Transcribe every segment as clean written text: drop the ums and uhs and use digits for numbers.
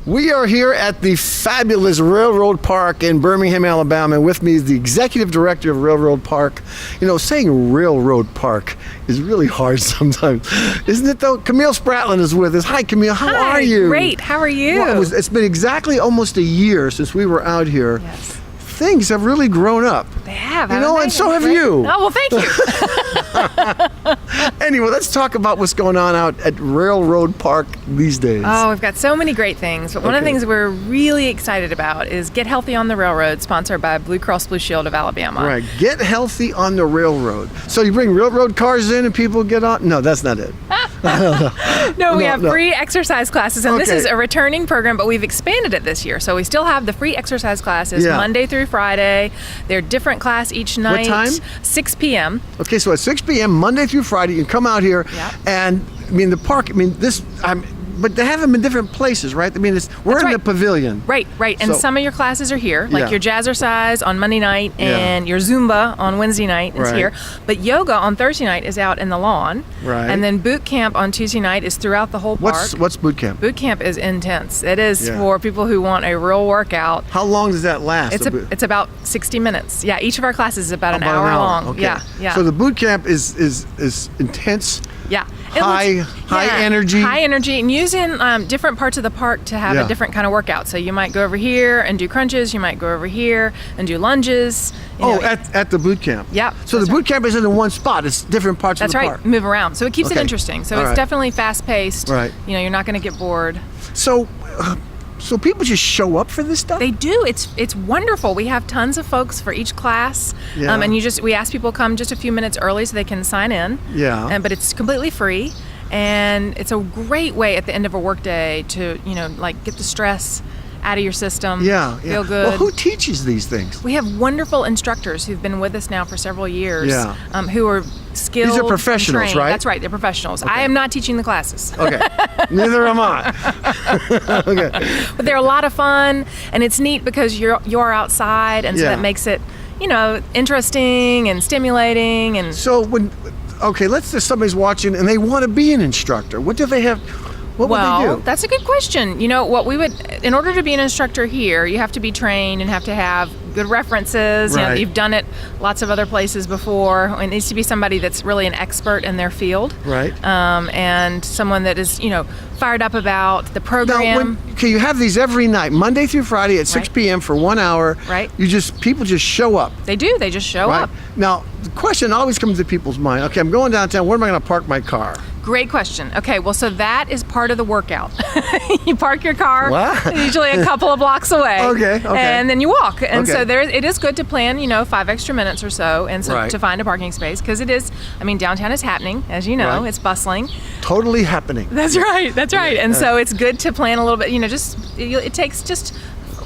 We are here at the fabulous Railroad Park in Birmingham, Alabama. And with me is the executive director of Railroad Park. You know, saying Railroad Park is really hard sometimes, isn't it though? Camille Spratling is with us. Hi, Camille. How are you? Great. How are you? Well, it's been exactly almost a year since we were out here. Yes. Things have really grown up. They have. You know, and so have you. Oh, well, thank you. Anyway, let's talk about what's going on out at Railroad Park these days. Oh, we've got so many great things. But one of the things we're really excited about is Get Healthy on the Railroad, sponsored by Blue Cross Blue Shield of Alabama. Right. Get healthy on the railroad. So you bring railroad cars in and people get on? No, that's not it. No, we have free exercise classes, and this Okay. is a returning program, but we've expanded it this year. So we still have the free exercise classes Yeah. Monday through Friday. They're different class each night. time? 6 p.m. Okay, so at 6 p.m. Monday through Friday, you can come out here, Yep. and I mean the park. I mean but they have them in different places, right? I mean, we're in right. the pavilion. Right. And So- some of your classes are here, like Yeah. your jazzercise on Monday night Yeah. and your Zumba on Wednesday night is Right. here. But yoga on Thursday night is out in the lawn. Right. And then boot camp on Tuesday night is throughout the whole park. What's boot camp? Boot camp is intense. It is Yeah. for people who want a real workout. How long does that last? It's about 60 minutes. Yeah, each of our classes is about an About hour long. Okay. Yeah. So the boot camp is intense. Yeah. It High energy. High energy, and using different parts of the park to have Yeah. a different kind of workout. So you might go over here and do crunches. You might go over here and do lunges. You know, at the boot camp. Yeah, So the that's boot camp isn't in one spot. It's different parts of that's the right. park. Move around, so it keeps it Okay. interesting. So All it's right. definitely fast paced. Right. You know, you're not going to get bored. So people just show up for this stuff? They do. It's wonderful. We have tons of folks for each class. Yeah. And we ask people to come just a few minutes early so they can sign in. Yeah. But it's completely free. And it's a great way at the end of a workday to, like get the stress out of your system. Yeah. Feel good. Well, who teaches these things? We have wonderful instructors who've been with us now for sevevel years. Yeah. Who are skilled. These are professionals, and trained. right? That's right. They're professionals. I am not teaching the classes. Okay. Neither am I. Okay. But they're a lot of fun, and it's neat because you're outside, and so Yeah. that makes it, interesting and stimulating. And So let's say somebody's watching and they want to be an instructor. What do they have? What would they do? That's a good question. In order to be an instructor here, you have to be trained and have to have good references. Right. You've done it lots of other places before. It needs to be somebody that's really an expert in their field. Right. And someone that is, fired up about the program. Now, you have these every night, Monday through Friday at 6 Right. p.m. for 1 hour. Right. People just show up. They do. They just show Right. up. Now, the question always comes to people's mind. Okay, I'm going downtown. Where am I going to park my car? Great question. Okay, well, so that is part of the workout. You park your car What? usually a couple of blocks away. Okay. And then you walk. And so Okay. it is good to plan, 5 extra minutes or so, and so Right. to find a parking space, because it is, downtown is happening, as you know, Right. it's bustling. Totally happening. That's right. And so it's good to plan a little bit, it takes just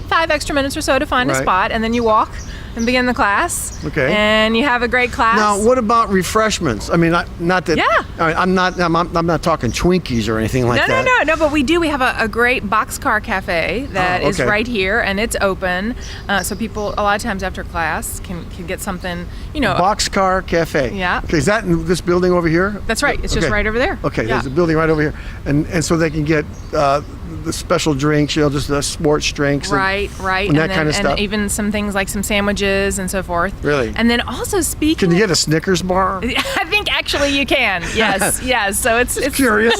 5 extra minutes or so to find a Right. spot, and then you walk and begin the class. Okay. And you have a great class. Now, what about refreshments? I mean, not that. Yeah. I'm not talking Twinkies or anything like that. No, but we do. We have a great boxcar cafe that is okay. right here, and it's open. So people, a lot of times after class, can get something, Boxcar Cafe. Yeah. Okay, is that in this building over here? That's right. It's just Okay. right over there. Okay, Yeah. there's a building right over here, and so they can get the special drinks, just the sports drinks. Right. And that then, kind of stuff. And even some things like some sandwiches and so forth. Really? And then also speaking. Can you get a Snickers bar? I think actually you can. Yes. So it's Curious.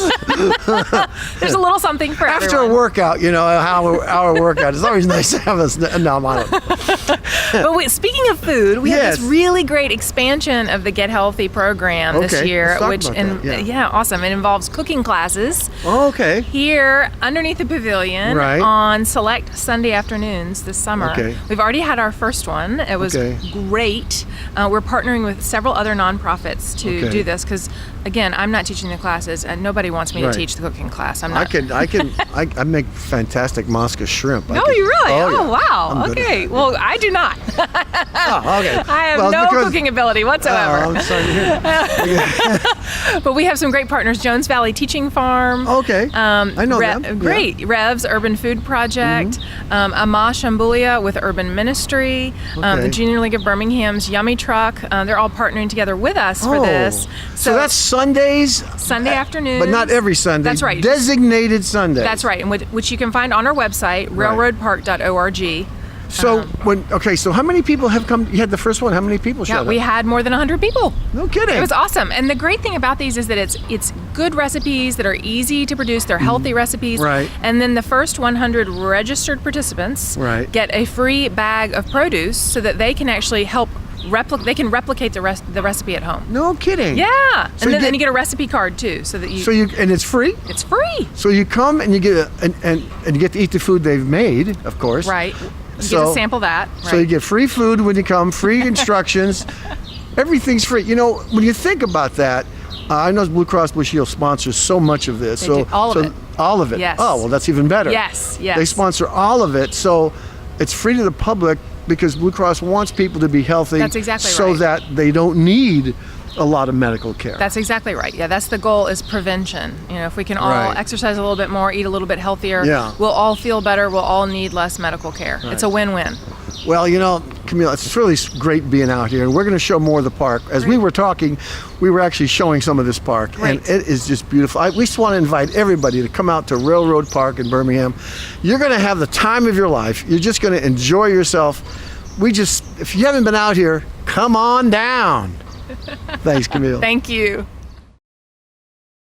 there's a little something for After everyone. a workout, an hour workout, it's always nice to have a. No, I'm on it. But speaking of food, we have Yes. this really great expansion of the Get Healthy program this Okay, year, let's talk about that, yeah. awesome. It involves cooking classes Oh, okay. here underneath the pavilion Right. on select Sunday afternoons this summer. Okay. We've already had our first one. It was Okay. great. We're partnering with several other nonprofits to Okay. do this because, again, I'm not teaching the classes, and nobody wants me Right. to teach the cooking class. I'm I not. I make fantastic Mosca shrimp. No, you really? yeah. Oh, wow. I'm good at Okay. that. Well, I do not. Oh, okay. I have Well, no because- cooking ability whatsoever. Oh, I'm sorry to hear that. But we have some great partners. Jones Valley Teaching Farm. Okay. I know them. Yeah. Great. Rev's Urban Food Project. Ama Shambulia with Urban Ministry. Okay. The Junior League of Birmingham's Yummy Truck. They're all partnering together with us for this. So that's Sundays, Sunday afternoons. but not every Sunday. That's right. Designated Sundays. That's right, and which you can find on our website, railroadpark.org. So so how many people have come? You had the first one. How many people showed Yeah, up? we had more than 100 people. No kidding. It was awesome. And the great thing about these is that it's good recipes that are easy to produce. They're healthy recipes. Right. And then the first 100 registered participants get a free bag of produce so that they can actually help replicate the recipe at home. No kidding. Yeah. So And then you get a recipe card too, so that and it's free. it's free. So you come and you get and you get to eat the food they've made, of course. Right. You get to sample that. Right. So you get free food when you come, free instructions. Everything's free. You know, when you think about that, I know Blue Cross Blue Shield sponsors so much of this. They do. All of it. All of it. Yes. Oh, well, that's even better. Yes. They sponsor all of it, so it's free to the public because Blue Cross wants people to be healthy. That's exactly so right. that they don't need a lot of medical care. That's exactly right. Yeah, that's the goal, is prevention. You know, if we can all Right. exercise a little bit more, eat a little bit healthier, Yeah. we'll all feel better, we'll all need less medical care. It's a win-win. Well, you know, Camille, it's really great being out here, and we're going to show more of the park. As we were talking, we were actually showing some of this park, and it is just beautiful. We just want to invite everybody to come out to Railroad Park in Birmingham. You're going to have the time of your life. You're just going to enjoy yourself. If you haven't been out here, come on down. Thanks, Camille. Thank you.